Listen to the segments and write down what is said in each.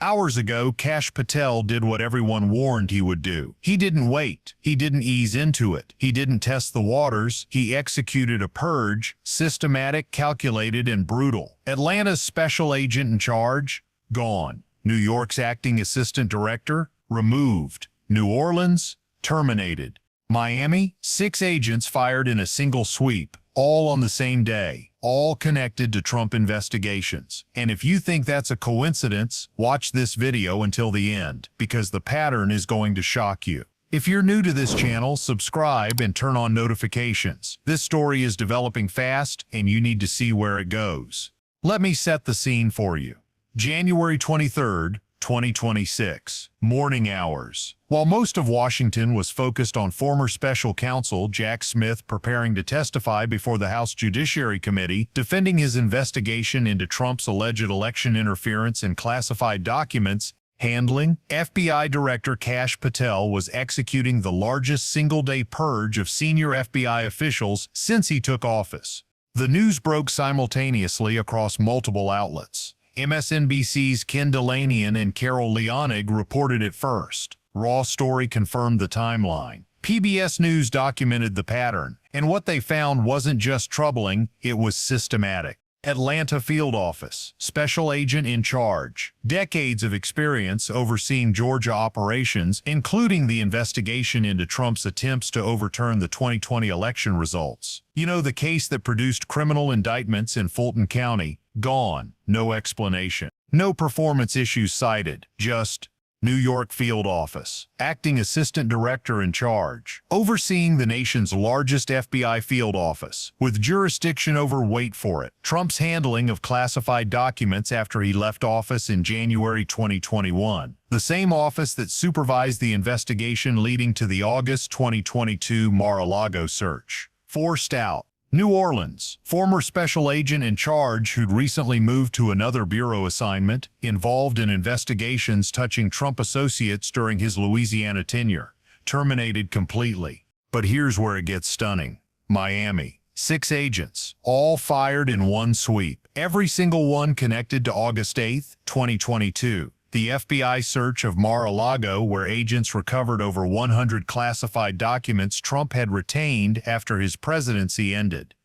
Hours ago, Kash Patel did what everyone warned he would do. He didn't wait. He didn't ease into it. He didn't test the waters. He executed a purge, systematic, calculated, and brutal. Atlanta's special agent in charge? Gone. New York's acting assistant director? Removed. New Orleans? Terminated. Miami? 6 agents fired in a single sweep, all on the same day, all connected to Trump investigations. And if you think that's a coincidence, watch this video until the end, because the pattern is going to shock you. If you're new to this channel, subscribe and turn on notifications. This story is developing fast, and you need to see where it goes. Let me set the scene for you. January 23rd, 2026. Morning hours. While most of Washington was focused on former special counsel Jack Smith preparing to testify before the House Judiciary Committee, defending his investigation into Trump's alleged election interference and classified documents handling, FBI Director Kash Patel was executing the largest single-day purge of senior FBI officials since he took office. The news broke simultaneously across multiple outlets. MSNBC's Ken Dilanian and Carol Leonig reported it first. Raw Story confirmed the timeline. PBS News documented the pattern, and what they found wasn't just troubling, it was systematic. Atlanta Field Office, Special Agent in Charge. Decades of experience overseeing Georgia operations, including the investigation into Trump's attempts to overturn the 2020 election results. You know, the case that produced criminal indictments in Fulton County. Gone. No explanation. No performance issues cited. Just New York Field Office. Acting Assistant Director in Charge. Overseeing the nation's largest FBI field office, with jurisdiction over, wait for it, Trump's handling of classified documents after he left office in January 2021. The same office that supervised the investigation leading to the August 2022 Mar-a-Lago search. Forced out. New Orleans, former special agent in charge who'd recently moved to another bureau assignment, involved in investigations touching Trump associates during his Louisiana tenure, terminated completely. But here's where it gets stunning. Miami, 6 agents, all fired in one sweep, every single one connected to August 8, 2022. The FBI search of Mar-a-Lago, where agents recovered over 100 classified documents Trump had retained after his presidency ended.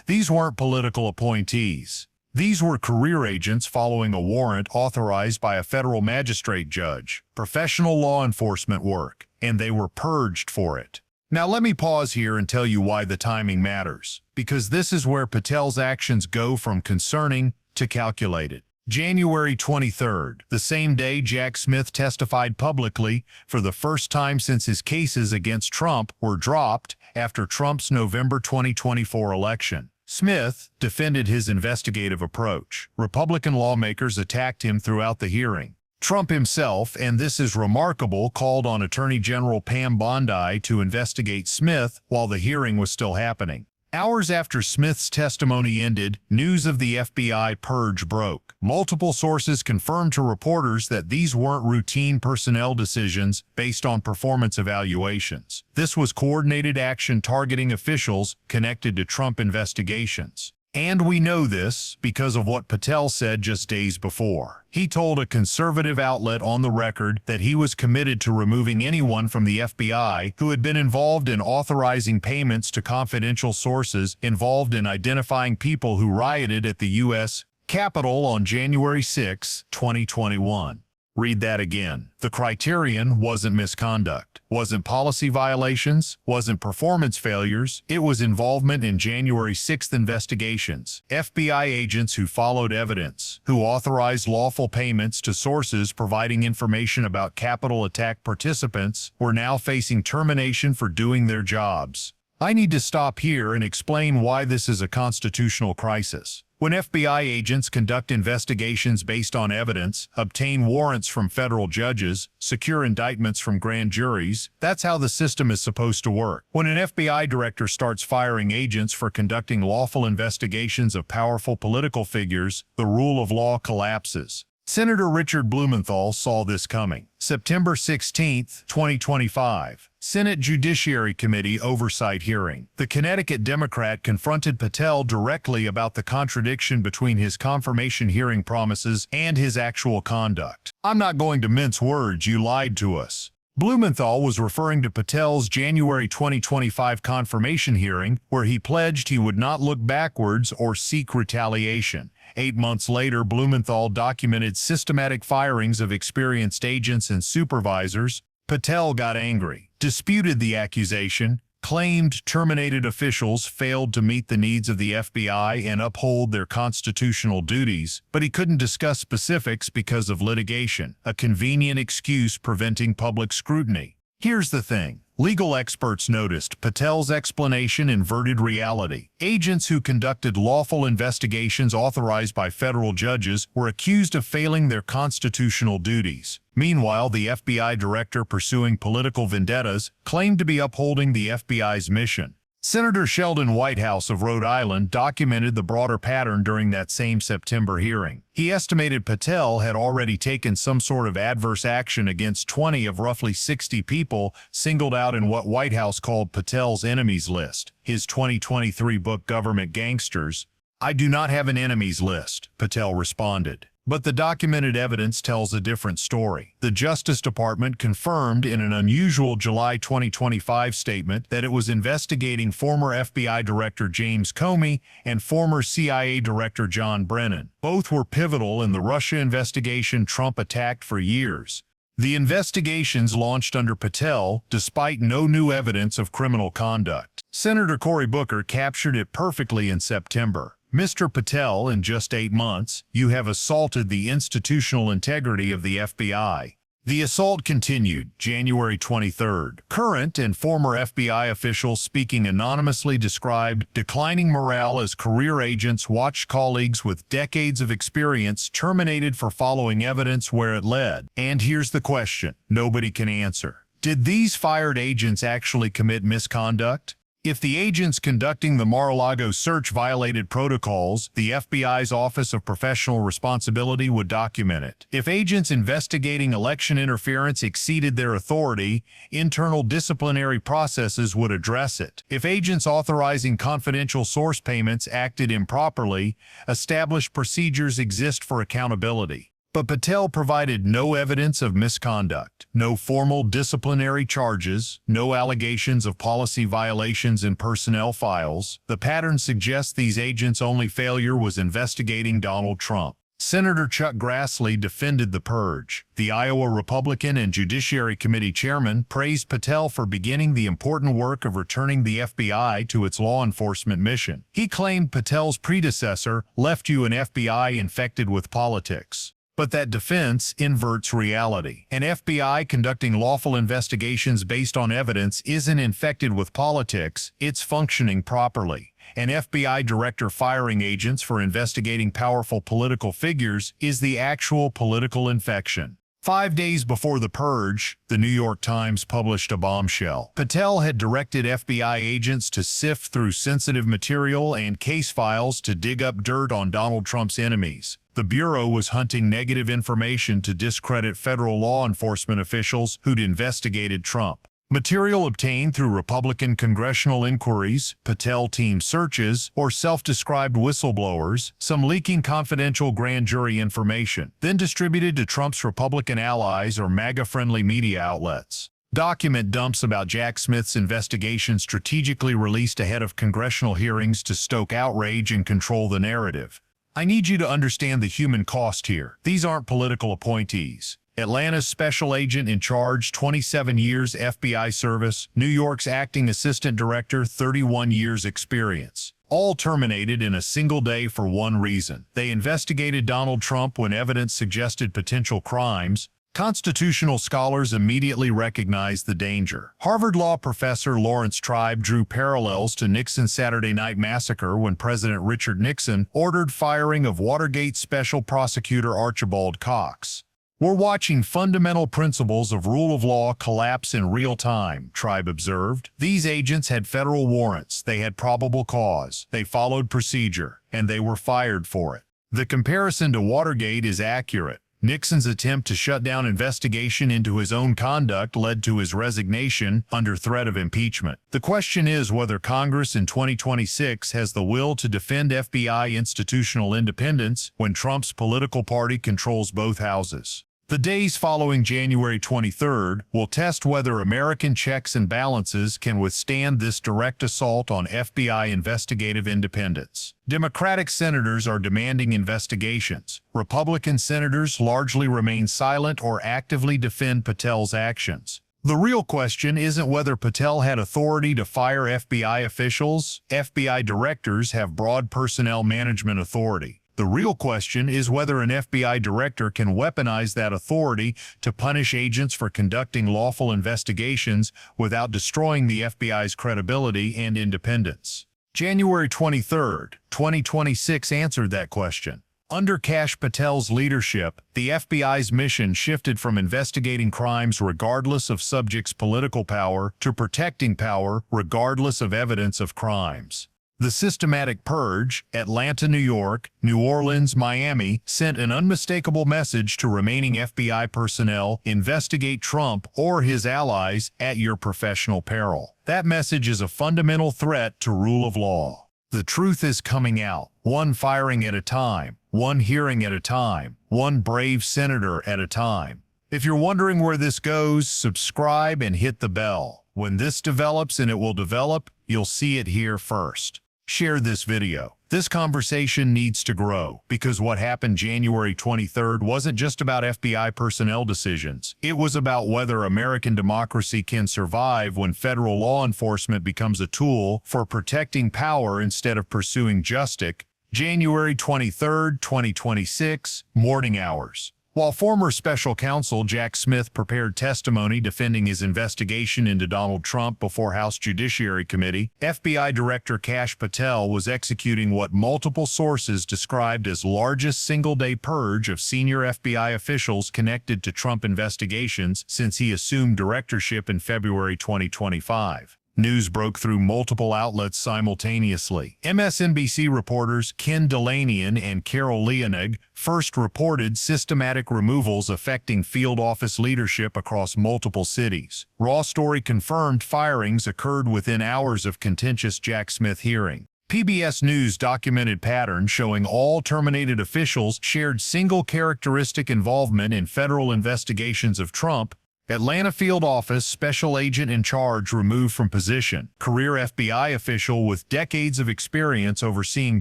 These weren't political appointees. These were career agents following a warrant authorized by a federal magistrate judge, professional law enforcement work, and they were purged for it. Now let me pause here and tell you why the timing matters, because this is where Patel's actions go from concerning to calculated. January 23rd, the same day Jack Smith testified publicly for the first time since his cases against Trump were dropped after Trump's November 2024 election. Smith defended his investigative approach. Republican lawmakers attacked him throughout the hearing. Trump himself, and this is remarkable, called on Attorney General Pam Bondi to investigate Smith while the hearing was still happening. Hours after Smith's testimony ended, news of the FBI purge broke. Multiple sources confirmed to reporters that these weren't routine personnel decisions based on performance evaluations. This was coordinated action targeting officials connected to Trump investigations. And we know this because of what Patel said just days before. He told a conservative outlet on the record that he was committed to removing anyone from the FBI who had been involved in authorizing payments to confidential sources involved in identifying people who rioted at the U.S. Capitol on January 6, 2021. Read that again. The criterion wasn't misconduct, wasn't policy violations, wasn't performance failures. It was involvement in January 6th investigations. FBI agents who followed evidence, who authorized lawful payments to sources providing information about Capitol attack participants, were now facing termination for doing their jobs. I need to stop here and explain why this is a constitutional crisis. When FBI agents conduct investigations based on evidence, obtain warrants from federal judges, secure indictments from grand juries, that's how the system is supposed to work. When an FBI director starts firing agents for conducting lawful investigations of powerful political figures, the rule of law collapses. Senator Richard Blumenthal saw this coming. September 16, 2025. Senate Judiciary Committee Oversight Hearing. The Connecticut Democrat confronted Patel directly about the contradiction between his confirmation hearing promises and his actual conduct. "I'm not going to mince words, you lied to us." Blumenthal was referring to Patel's January 2025 confirmation hearing, where he pledged he would not look backwards or seek retaliation. 8 months later, Blumenthal documented systematic firings of experienced agents and supervisors. Patel got angry, disputed the accusation, claimed terminated officials failed to meet the needs of the FBI and uphold their constitutional duties, but he couldn't discuss specifics because of litigation, a convenient excuse preventing public scrutiny. Here's the thing. Legal experts noticed Patel's explanation inverted reality. Agents who conducted lawful investigations authorized by federal judges were accused of failing their constitutional duties. Meanwhile, the FBI director pursuing political vendettas claimed to be upholding the FBI's mission. Senator Sheldon Whitehouse of Rhode Island documented the broader pattern during that same September hearing. He estimated Patel had already taken some sort of adverse action against 20 of roughly 60 people singled out in what Whitehouse called Patel's enemies list. His 2023 book Government Gangsters. "I do not have an enemies list," Patel responded. But the documented evidence tells a different story. The Justice Department confirmed in an unusual July 2025 statement that it was investigating former FBI Director James Comey and former CIA Director John Brennan. Both were pivotal in the Russia investigation Trump attacked for years. The investigations launched under Patel, despite no new evidence of criminal conduct. Senator Cory Booker captured it perfectly in September. "Mr. Patel, in just 8 months, you have assaulted the institutional integrity of the FBI." The assault continued, January 23rd. Current and former FBI officials speaking anonymously described declining morale as career agents watched colleagues with decades of experience terminated for following evidence where it led. And here's the question nobody can answer. Did these fired agents actually commit misconduct? If the agents conducting the Mar-a-Lago search violated protocols, the FBI's Office of Professional Responsibility would document it. If agents investigating election interference exceeded their authority, internal disciplinary processes would address it. If agents authorizing confidential source payments acted improperly, established procedures exist for accountability. But Patel provided no evidence of misconduct, no formal disciplinary charges, no allegations of policy violations in personnel files. The pattern suggests these agents' only failure was investigating Donald Trump. Senator Chuck Grassley defended the purge. The Iowa Republican and Judiciary Committee chairman praised Patel for beginning the important work of returning the FBI to its law enforcement mission. He claimed Patel's predecessor left you an FBI infected with politics. But that defense inverts reality. An FBI conducting lawful investigations based on evidence isn't infected with politics, it's functioning properly. An FBI director firing agents for investigating powerful political figures is the actual political infection. 5 days before the purge, the New York Times published a bombshell. Patel had directed FBI agents to sift through sensitive material and case files to dig up dirt on Donald Trump's enemies. The Bureau was hunting negative information to discredit federal law enforcement officials who'd investigated Trump. Material obtained through Republican congressional inquiries, Patel team searches, or self-described whistleblowers, some leaking confidential grand jury information, then distributed to Trump's Republican allies or MAGA-friendly media outlets. Document dumps about Jack Smith's investigation strategically released ahead of congressional hearings to stoke outrage and control the narrative. I need you to understand the human cost here. These aren't political appointees. Atlanta's special agent in charge, 27 years FBI service. New York's acting assistant director, 31 years experience. All terminated in a single day for one reason. They investigated Donald Trump when evidence suggested potential crimes. Constitutional scholars immediately recognized the danger. Harvard Law professor Laurence Tribe drew parallels to Nixon Saturday Night Massacre when President Richard Nixon ordered firing of Watergate Special Prosecutor Archibald Cox. "We're watching fundamental principles of rule of law collapse in real time," Tribe observed. These agents had federal warrants, they had probable cause, they followed procedure, and they were fired for it. The comparison to Watergate is accurate. Nixon's attempt to shut down investigation into his own conduct led to his resignation under threat of impeachment. The question is whether Congress in 2026 has the will to defend FBI institutional independence when Trump's political party controls both houses. The days following January 23rd will test whether American checks and balances can withstand this direct assault on FBI investigative independence. Democratic senators are demanding investigations. Republican senators largely remain silent or actively defend Patel's actions. The real question isn't whether Patel had authority to fire FBI officials. FBI directors have broad personnel management authority. The real question is whether an FBI director can weaponize that authority to punish agents for conducting lawful investigations without destroying the FBI's credibility and independence. January 23, 2026 answered that question. Under Kash Patel's leadership, the FBI's mission shifted from investigating crimes regardless of subjects' political power to protecting power regardless of evidence of crimes. The systematic purge, Atlanta, New York, New Orleans, Miami, sent an unmistakable message to remaining FBI personnel: investigate Trump or his allies at your professional peril. That message is a fundamental threat to rule of law. The truth is coming out, one firing at a time, one hearing at a time, one brave senator at a time. If you're wondering where this goes, subscribe and hit the bell. When this develops, and it will develop, you'll see it here first. Share this video. This conversation needs to grow, because what happened January 23rd wasn't just about FBI personnel decisions. It was about whether American democracy can survive when federal law enforcement becomes a tool for protecting power instead of pursuing justice. January 23rd, 2026, morning hours. While former special counsel Jack Smith prepared testimony defending his investigation into Donald Trump before House Judiciary Committee, FBI Director Kash Patel was executing what multiple sources described as largest single-day purge of senior FBI officials connected to Trump investigations since he assumed directorship in February 2025. News broke through multiple outlets simultaneously. MSNBC reporters Ken Delanian and Carol Leonig first reported systematic removals affecting field office leadership across multiple cities. Raw Story confirmed firings occurred within hours of contentious Jack Smith hearing. PBS News documented patterns showing all terminated officials shared single characteristic: involvement in federal investigations of Trump. Atlanta field office special agent in charge removed from position. Career FBI official with decades of experience overseeing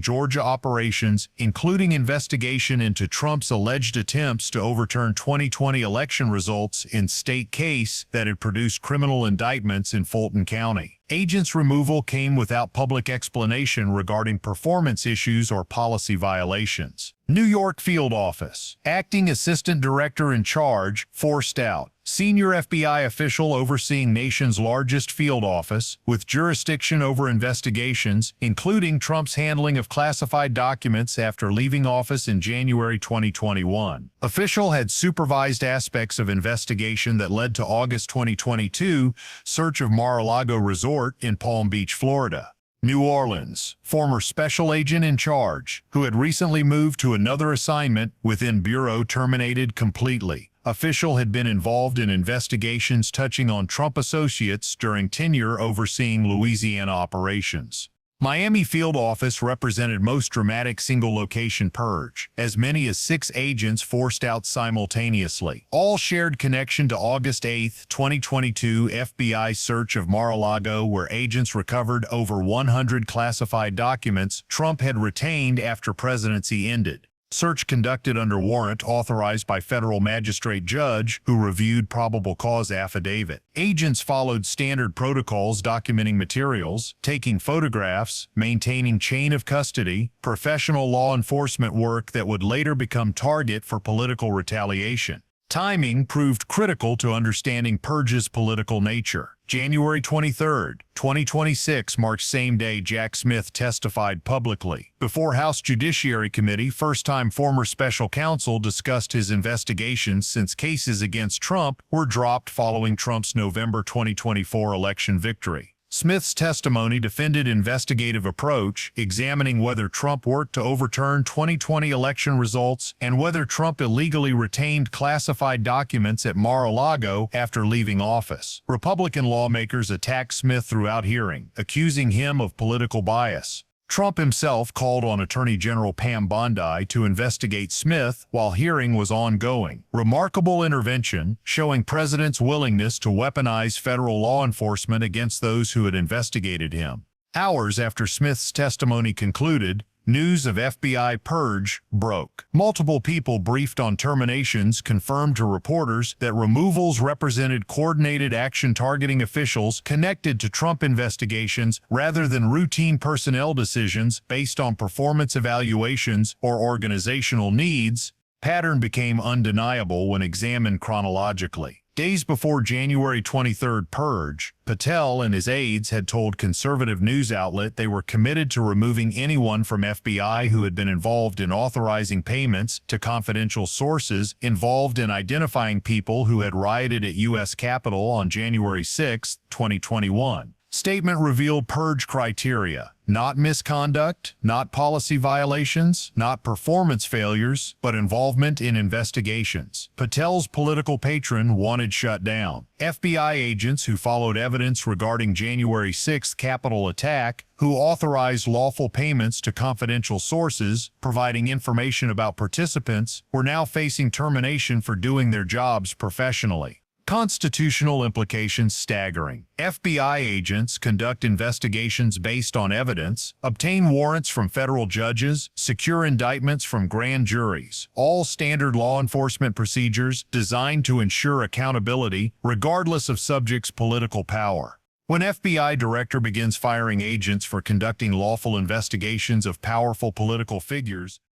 Georgia operations, including investigation into Trump's alleged attempts to overturn 2020 election results in state case that had produced criminal indictments in Fulton County. Agent's removal came without public explanation regarding performance issues or policy violations. New York field office. Acting assistant director in charge, forced out. Senior FBI official overseeing nation's largest field office, with jurisdiction over investigations, including Trump's handling of classified documents after leaving office in January 2021. Official had supervised aspects of investigation that led to August 2022 search of Mar-a-Lago Resort in Palm Beach, Florida. New Orleans. Former special agent in charge, who had recently moved to another assignment within Bureau, terminated completely. Official had been involved in investigations touching on Trump associates during tenure overseeing Louisiana operations. Miami field office represented most dramatic single-location purge, as many as 6 agents forced out simultaneously. All shared connection to August 8, 2022 FBI search of Mar-a-Lago, where agents recovered over 100 classified documents Trump had retained after presidency ended. Search conducted under warrant authorized by federal magistrate judge who reviewed probable cause affidavit. Agents followed standard protocols documenting materials, taking photographs, maintaining chain of custody, professional law enforcement work that would later become target for political retaliation. Timing proved critical to understanding Purge's political nature. January 23, 2026 marks same day Jack Smith testified publicly before House Judiciary Committee. First time former special counsel discussed his investigations since cases against Trump were dropped following Trump's November 2024 election victory. Smith's testimony defended investigative approach, examining whether Trump worked to overturn 2020 election results and whether Trump illegally retained classified documents at Mar-a-Lago after leaving office. Republican lawmakers attacked Smith throughout hearing, accusing him of political bias. Trump himself called on Attorney General Pam Bondi to investigate Smith while hearing was ongoing. Remarkable intervention, showing president's willingness to weaponize federal law enforcement against those who had investigated him. Hours after Smith's testimony concluded, news of FBI purge broke. Multiple people briefed on terminations confirmed to reporters that removals represented coordinated action targeting officials connected to Trump investigations rather than routine personnel decisions based on performance evaluations or organizational needs. Pattern became undeniable when examined chronologically. Days before January 23rd purge, Patel and his aides had told conservative news outlet they were committed to removing anyone from FBI who had been involved in authorizing payments to confidential sources involved in identifying people who had rioted at U.S. Capitol on January 6, 2021. Statement revealed purge criteria: not misconduct, not policy violations, not performance failures, but involvement in investigations. Patel's political patron wanted shut down. FBI agents who followed evidence regarding January 6 Capitol attack, who authorized lawful payments to confidential sources, providing information about participants, were now facing termination for doing their jobs professionally. Constitutional implications staggering. FBI agents conduct investigations based on evidence, obtain warrants from federal judges, secure indictments from grand juries, all standard law enforcement procedures designed to ensure accountability, regardless of subject's political power. When FBI director begins firing agents for conducting lawful investigations of powerful political figures,